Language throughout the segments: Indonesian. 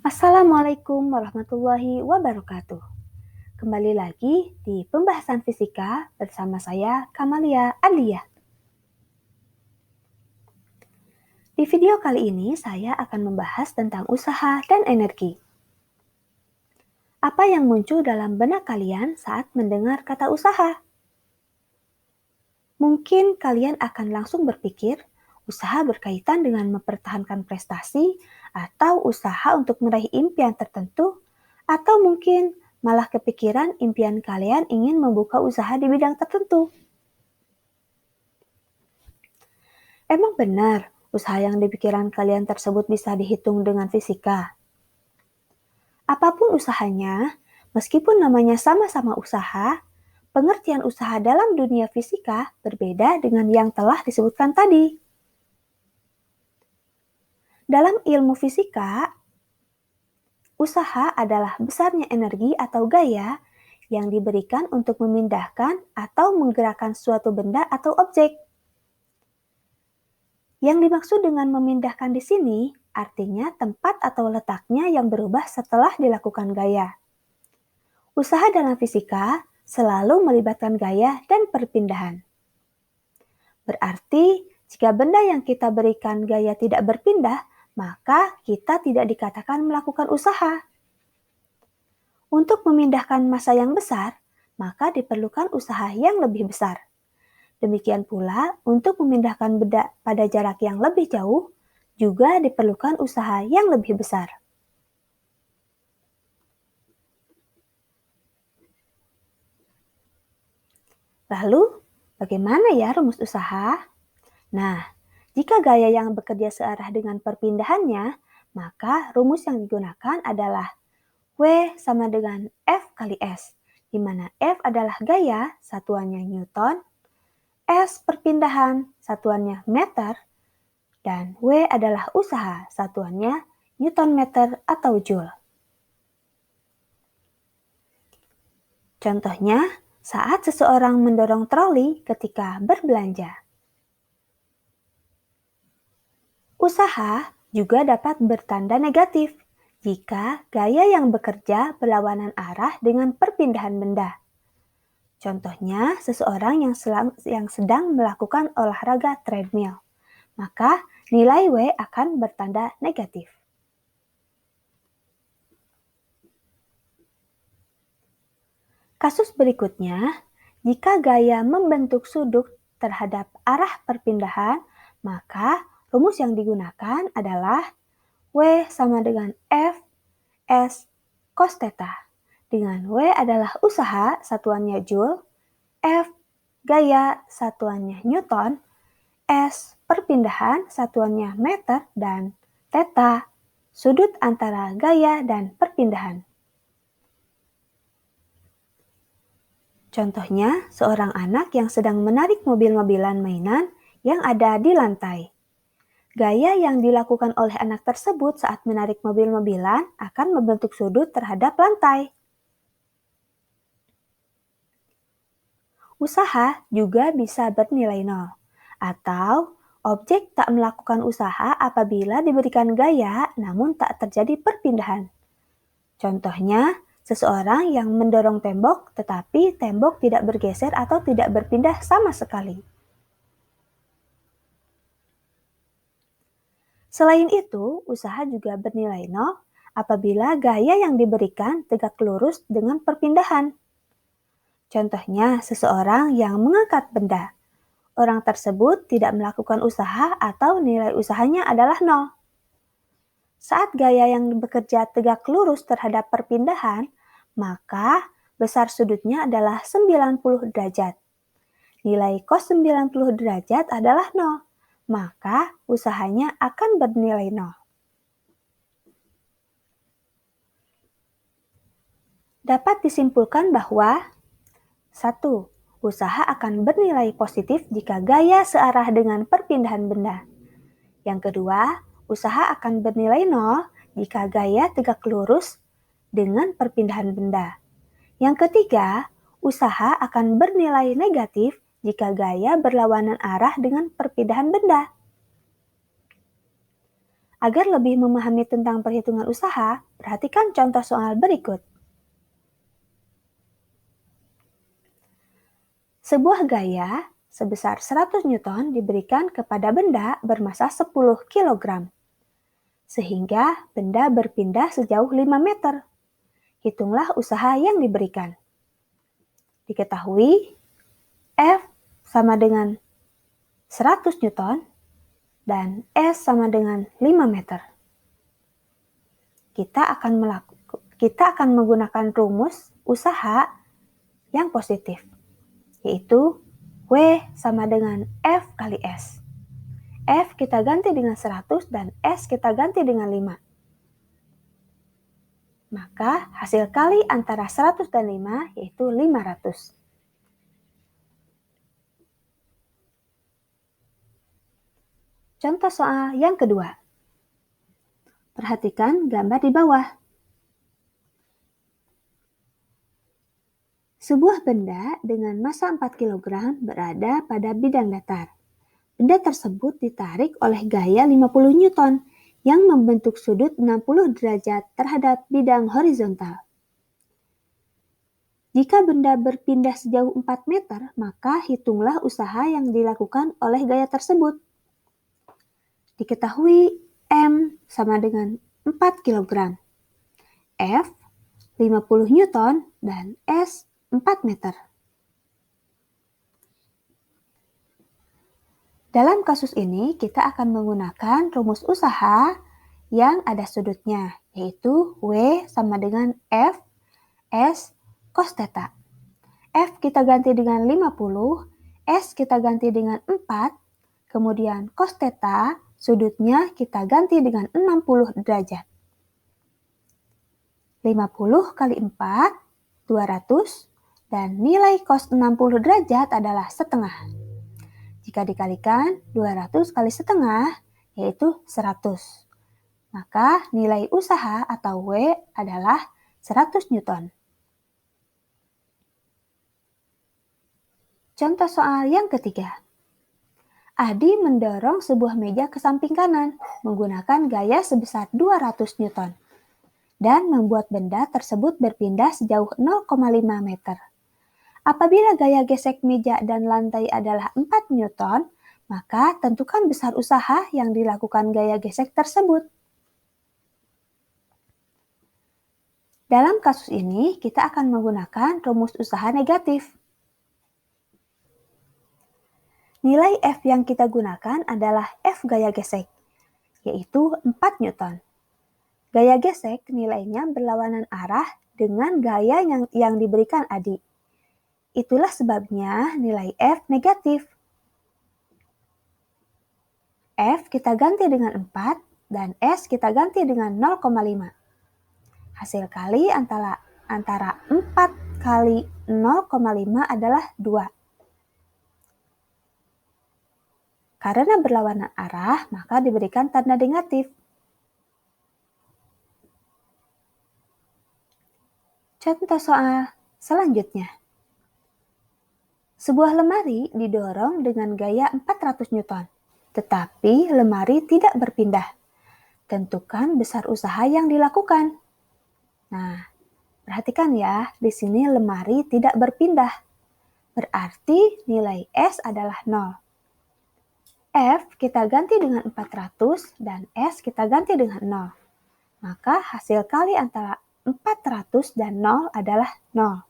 Assalamualaikum warahmatullahi wabarakatuh. Kembali lagi di pembahasan fisika bersama saya Kamalia Alia. Di video kali ini saya akan membahas tentang usaha dan energi. Apa yang muncul dalam benak kalian saat mendengar kata usaha? Mungkin kalian akan langsung berpikir, usaha berkaitan dengan mempertahankan prestasi, atau usaha untuk meraih impian tertentu, atau mungkin malah kepikiran impian kalian ingin membuka usaha di bidang tertentu. Emang benar, usaha yang di pikiran kalian tersebut bisa dihitung dengan fisika? Apapun usahanya, meskipun namanya sama-sama usaha, pengertian usaha dalam dunia fisika berbeda dengan yang telah disebutkan tadi. Dalam ilmu fisika, usaha adalah besarnya energi atau gaya yang diberikan untuk memindahkan atau menggerakkan suatu benda atau objek. Yang dimaksud dengan memindahkan di sini artinya tempat atau letaknya yang berubah setelah dilakukan gaya. Usaha dalam fisika selalu melibatkan gaya dan perpindahan. Berarti, jika benda yang kita berikan gaya tidak berpindah, maka kita tidak dikatakan melakukan usaha. Untuk memindahkan massa yang besar, maka diperlukan usaha yang lebih besar. Demikian pula, untuk memindahkan benda pada jarak yang lebih jauh, juga diperlukan usaha yang lebih besar. Lalu, bagaimana ya rumus usaha? Nah, jika gaya yang bekerja searah dengan perpindahannya, maka rumus yang digunakan adalah W sama dengan F kali S, di mana F adalah gaya, satuannya Newton, S perpindahan, satuannya meter, dan W adalah usaha, satuannya Newton meter atau Joule. Contohnya, saat seseorang mendorong troli ketika berbelanja. Usaha juga dapat bertanda negatif jika gaya yang bekerja berlawanan arah dengan perpindahan benda. Contohnya, seseorang yang sedang melakukan olahraga treadmill, maka nilai W akan bertanda negatif. Kasus berikutnya, jika gaya membentuk sudut terhadap arah perpindahan, maka rumus yang digunakan adalah W sama dengan F S cos theta, dengan W adalah usaha, satuannya Joule, F gaya, satuannya Newton, S perpindahan, satuannya meter, dan theta sudut antara gaya dan perpindahan. Contohnya, seorang anak yang sedang menarik mobil-mobilan mainan yang ada di lantai. Gaya yang dilakukan oleh anak tersebut saat menarik mobil-mobilan akan membentuk sudut terhadap lantai. Usaha juga bisa bernilai nol, atau objek tak melakukan usaha apabila diberikan gaya namun tak terjadi perpindahan. Contohnya, seseorang yang mendorong tembok tetapi tembok tidak bergeser atau tidak berpindah sama sekali. Selain itu, usaha juga bernilai nol apabila gaya yang diberikan tegak lurus dengan perpindahan. Contohnya, seseorang yang mengangkat benda. Orang tersebut tidak melakukan usaha atau nilai usahanya adalah nol. Saat gaya yang bekerja tegak lurus terhadap perpindahan, maka besar sudutnya adalah 90 derajat. Nilai cos 90 derajat adalah 0, maka usahanya akan bernilai 0. Dapat disimpulkan bahwa 1. Usaha akan bernilai positif jika gaya searah dengan perpindahan benda. Yang kedua, usaha akan bernilai 0 jika gaya tegak lurus dengan perpindahan benda. Yang ketiga, usaha akan bernilai negatif jika gaya berlawanan arah dengan perpindahan benda. Agar lebih memahami tentang perhitungan usaha, perhatikan contoh soal berikut. Sebuah gaya sebesar 100 Newton diberikan kepada benda bermasa 10 kg, sehingga benda berpindah sejauh 5 meter. Hitunglah usaha yang diberikan. Diketahui F sama dengan 100 Newton dan S sama dengan 5 meter. Kita akan menggunakan rumus usaha yang positif, yaitu W sama dengan F kali S. F kita ganti dengan 100 dan S kita ganti dengan 5. Maka hasil kali antara 100 dan 5 yaitu 500. Contoh soal yang kedua. Perhatikan gambar di bawah. Sebuah benda dengan massa 4 kg berada pada bidang datar. Benda tersebut ditarik oleh gaya 50 Newton yang membentuk sudut 60 derajat terhadap bidang horizontal. Jika benda berpindah sejauh 4 meter, maka hitunglah usaha yang dilakukan oleh gaya tersebut. Diketahui M sama dengan 4 kg, F 50 Newton, dan S 4 meter. Dalam kasus ini, kita akan menggunakan rumus usaha yang ada sudutnya, yaitu W sama dengan F S cos theta. F kita ganti dengan 50, S kita ganti dengan 4, kemudian cos theta sudutnya kita ganti dengan 60 derajat. 50 kali 4, 200, dan nilai cos 60 derajat adalah setengah. Jika dikalikan 200 kali setengah, yaitu 100. Maka nilai usaha atau W adalah 100 Newton. Contoh soal yang ketiga. Adi mendorong sebuah meja ke samping kanan menggunakan gaya sebesar 200 Newton dan membuat benda tersebut berpindah sejauh 0,5 meter. Apabila gaya gesek meja dan lantai adalah 4 Newton, maka tentukan besar usaha yang dilakukan gaya gesek tersebut. Dalam kasus ini, kita akan menggunakan rumus usaha negatif. Nilai F yang kita gunakan adalah F gaya gesek, yaitu 4 Newton. Gaya gesek nilainya berlawanan arah dengan gaya yang diberikan Adi. Itulah sebabnya nilai F negatif. F kita ganti dengan 4 dan S kita ganti dengan 0,5. Hasil kali antara 4 kali 0,5 adalah 2. Karena berlawanan arah, maka diberikan tanda negatif. Contoh soal selanjutnya. Sebuah lemari didorong dengan gaya 400 Newton, tetapi lemari tidak berpindah. Tentukan besar usaha yang dilakukan. Nah, perhatikan ya, di sini lemari tidak berpindah. Berarti nilai S adalah 0. F kita ganti dengan 400 dan S kita ganti dengan 0. Maka hasil kali antara 400 dan 0 adalah 0.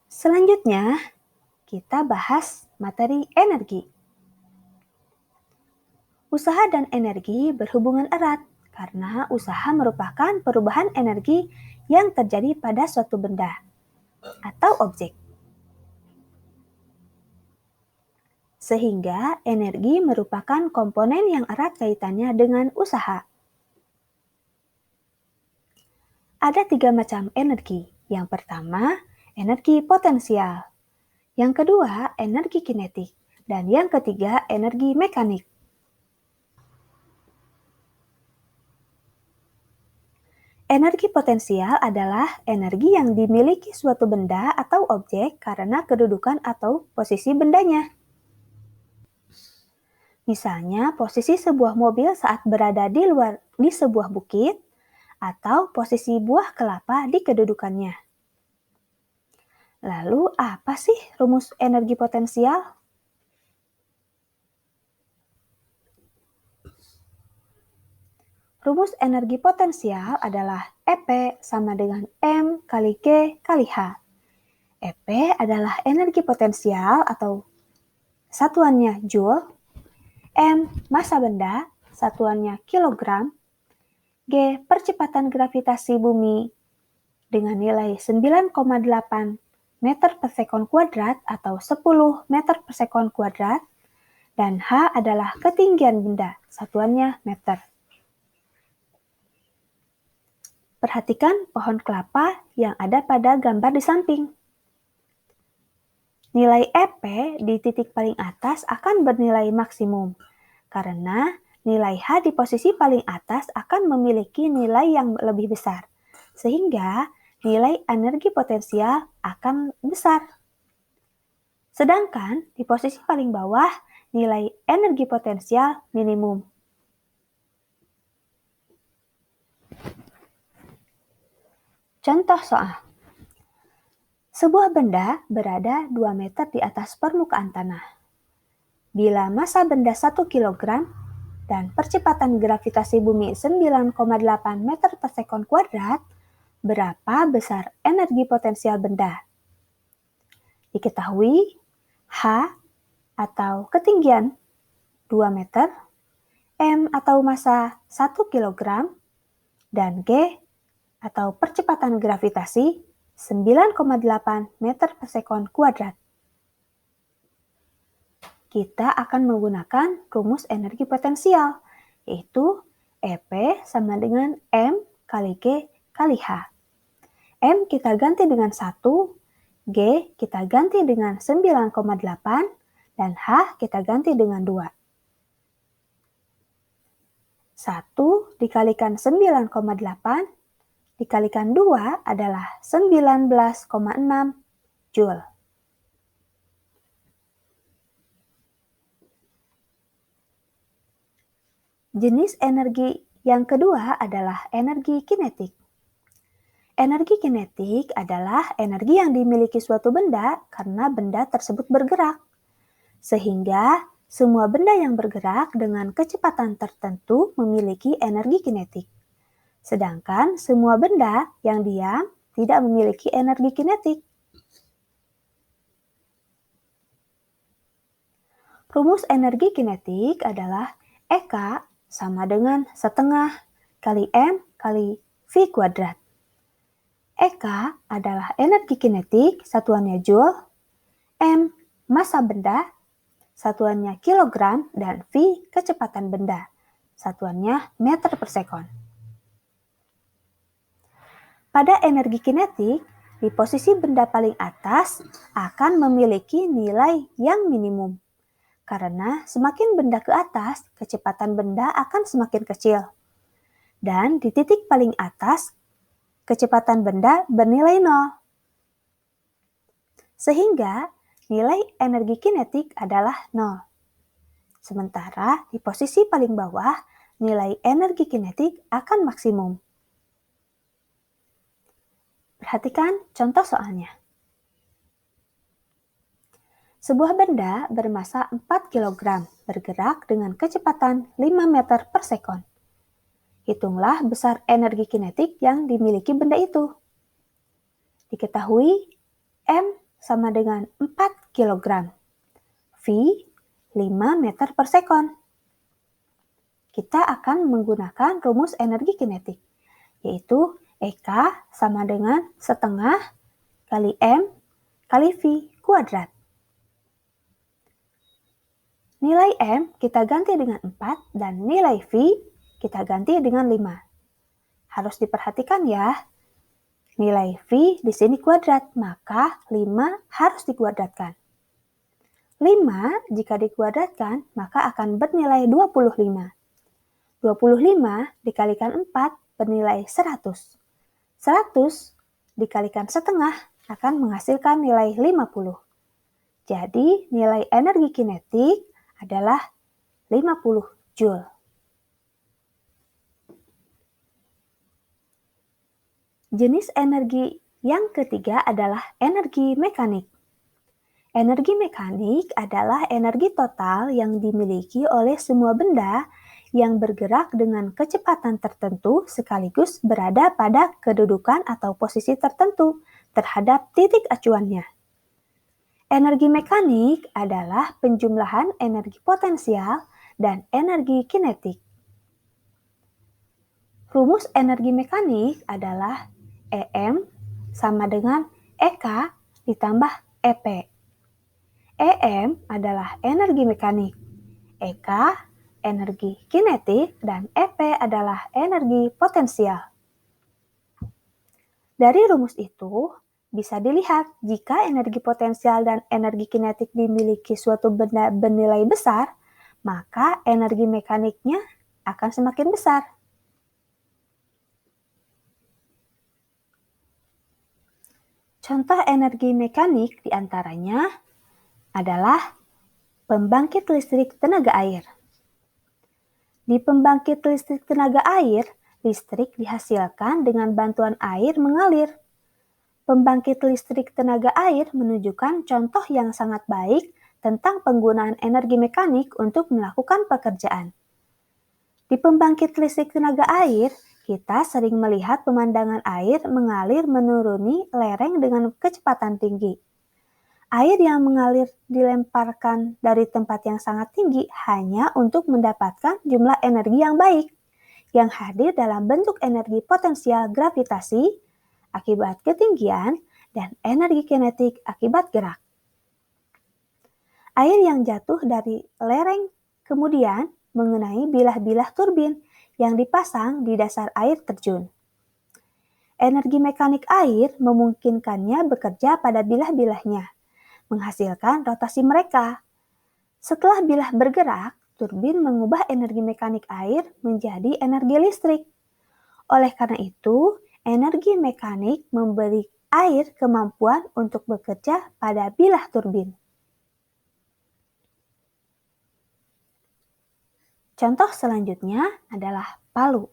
Selanjutnya, kita bahas materi energi. Usaha dan energi berhubungan erat karena usaha merupakan perubahan energi yang terjadi pada suatu benda atau objek. Sehingga energi merupakan komponen yang erat kaitannya dengan usaha. Ada 3 macam energi. Yang pertama, energi potensial. Yang kedua, energi kinetik. Dan yang ketiga, energi mekanik. Energi potensial adalah energi yang dimiliki suatu benda atau objek karena kedudukan atau posisi bendanya. Misalnya, posisi sebuah mobil saat berada di sebuah bukit, atau posisi buah kelapa di kedudukannya. Lalu, apa sih rumus energi potensial? Rumus energi potensial adalah EP sama dengan M kali G kali H. EP adalah energi potensial atau satuannya Joule, M massa benda, satuannya kilogram, G percepatan gravitasi bumi dengan nilai 9,8 meter per sekon kuadrat atau 10 meter per sekon kuadrat, dan H adalah ketinggian benda, satuannya meter. Perhatikan pohon kelapa yang ada pada gambar di samping. Nilai EP di titik paling atas akan bernilai maksimum, karena nilai H di posisi paling atas akan memiliki nilai yang lebih besar, sehingga nilai energi potensial akan besar. Sedangkan di posisi paling bawah, nilai energi potensial minimum. Contoh soal. Sebuah benda berada 2 meter di atas permukaan tanah. Bila massa benda 1 kg dan percepatan gravitasi bumi 9,8 meter per sekon kuadrat, berapa besar energi potensial benda? Diketahui H atau ketinggian 2 meter, M atau massa 1 kg, dan G atau percepatan gravitasi 9,8 meter per sekon kuadrat. Kita akan menggunakan rumus energi potensial, yaitu EP sama dengan M kali G kali H. M kita ganti dengan 1, G kita ganti dengan 9,8, dan H kita ganti dengan 2. 1 dikalikan 9,8 dikalikan 2 adalah 19,6 Joule. Jenis energi yang kedua adalah energi kinetik. Energi kinetik adalah energi yang dimiliki suatu benda karena benda tersebut bergerak. Sehingga semua benda yang bergerak dengan kecepatan tertentu memiliki energi kinetik. Sedangkan semua benda yang diam tidak memiliki energi kinetik. Rumus energi kinetik adalah EK sama dengan setengah kali M kali V kuadrat. EK adalah energi kinetik, satuannya Joule, M massa benda, satuannya kilogram, dan V kecepatan benda, satuannya meter per sekon. Pada energi kinetik, di posisi benda paling atas akan memiliki nilai yang minimum. Karena semakin benda ke atas, kecepatan benda akan semakin kecil. Dan di titik paling atas, kecepatan benda bernilai 0. Sehingga nilai energi kinetik adalah 0. Sementara di posisi paling bawah, nilai energi kinetik akan maksimum. Perhatikan contoh soalnya. Sebuah benda bermassa 4 kg bergerak dengan kecepatan 5 meter per sekon. Hitunglah besar energi kinetik yang dimiliki benda itu. Diketahui M sama dengan 4 kg. V 5 meter per sekon. Kita akan menggunakan rumus energi kinetik, yaitu EK sama dengan setengah kali M kali V kuadrat. Nilai M kita ganti dengan 4 dan nilai V kita ganti dengan 5. Harus diperhatikan ya, nilai V di sini kuadrat, maka 5 harus dikuadratkan. 5 jika dikuadratkan, maka akan bernilai 25. 25 dikalikan 4 bernilai 100. 100 dikalikan setengah akan menghasilkan nilai 50. Jadi nilai energi kinetik adalah 50 Joule. Jenis energi yang ketiga adalah energi mekanik. Energi mekanik adalah energi total yang dimiliki oleh semua benda yang bergerak dengan kecepatan tertentu sekaligus berada pada kedudukan atau posisi tertentu terhadap titik acuannya. Energi mekanik adalah penjumlahan energi potensial dan energi kinetik. Rumus energi mekanik adalah EM sama dengan EK ditambah EP. EM adalah energi mekanik, EK energi kinetik, dan EP adalah energi potensial. Dari rumus itu, bisa dilihat jika energi potensial dan energi kinetik dimiliki suatu benda bernilai besar, maka energi mekaniknya akan semakin besar. Contoh energi mekanik diantaranya adalah pembangkit listrik tenaga air. Di pembangkit listrik tenaga air, listrik dihasilkan dengan bantuan air mengalir. Pembangkit listrik tenaga air menunjukkan contoh yang sangat baik tentang penggunaan energi mekanik untuk melakukan pekerjaan. Di pembangkit listrik tenaga air, kita sering melihat pemandangan air mengalir menuruni lereng dengan kecepatan tinggi. Air yang mengalir dilemparkan dari tempat yang sangat tinggi hanya untuk mendapatkan jumlah energi yang baik, yang hadir dalam bentuk energi potensial gravitasi akibat ketinggian dan energi kinetik akibat gerak. Air yang jatuh dari lereng kemudian mengenai bilah-bilah turbin yang dipasang di dasar air terjun. Energi mekanik air memungkinkannya bekerja pada bilah-bilahnya, menghasilkan rotasi mereka. Setelah bilah bergerak, turbin mengubah energi mekanik air menjadi energi listrik. Oleh karena itu, energi mekanik memberi air kemampuan untuk bekerja pada bilah turbin. Contoh selanjutnya adalah palu.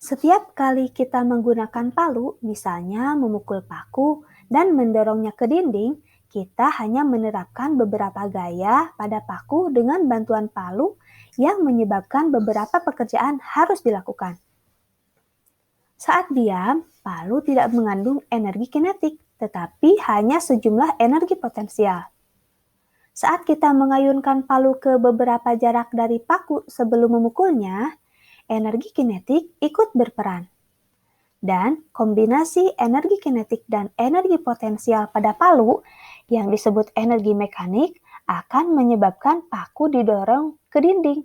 Setiap kali kita menggunakan palu, misalnya memukul paku dan mendorongnya ke dinding, kita hanya menerapkan beberapa gaya pada paku dengan bantuan palu yang menyebabkan beberapa pekerjaan harus dilakukan. Saat diam, palu tidak mengandung energi kinetik, tetapi hanya sejumlah energi potensial. Saat kita mengayunkan palu ke beberapa jarak dari paku sebelum memukulnya, energi kinetik ikut berperan. Dan kombinasi energi kinetik dan energi potensial pada palu yang disebut energi mekanik akan menyebabkan paku didorong ke dinding.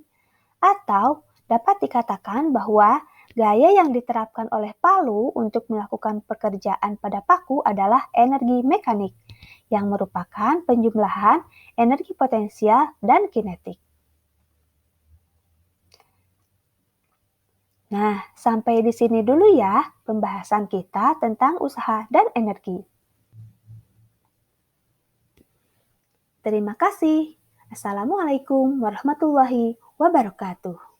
Atau dapat dikatakan bahwa gaya yang diterapkan oleh palu untuk melakukan pekerjaan pada paku adalah energi mekanik, yang merupakan penjumlahan energi potensial dan kinetik. Nah, sampai di sini dulu ya pembahasan kita tentang usaha dan energi. Terima kasih. Assalamualaikum warahmatullahi wabarakatuh.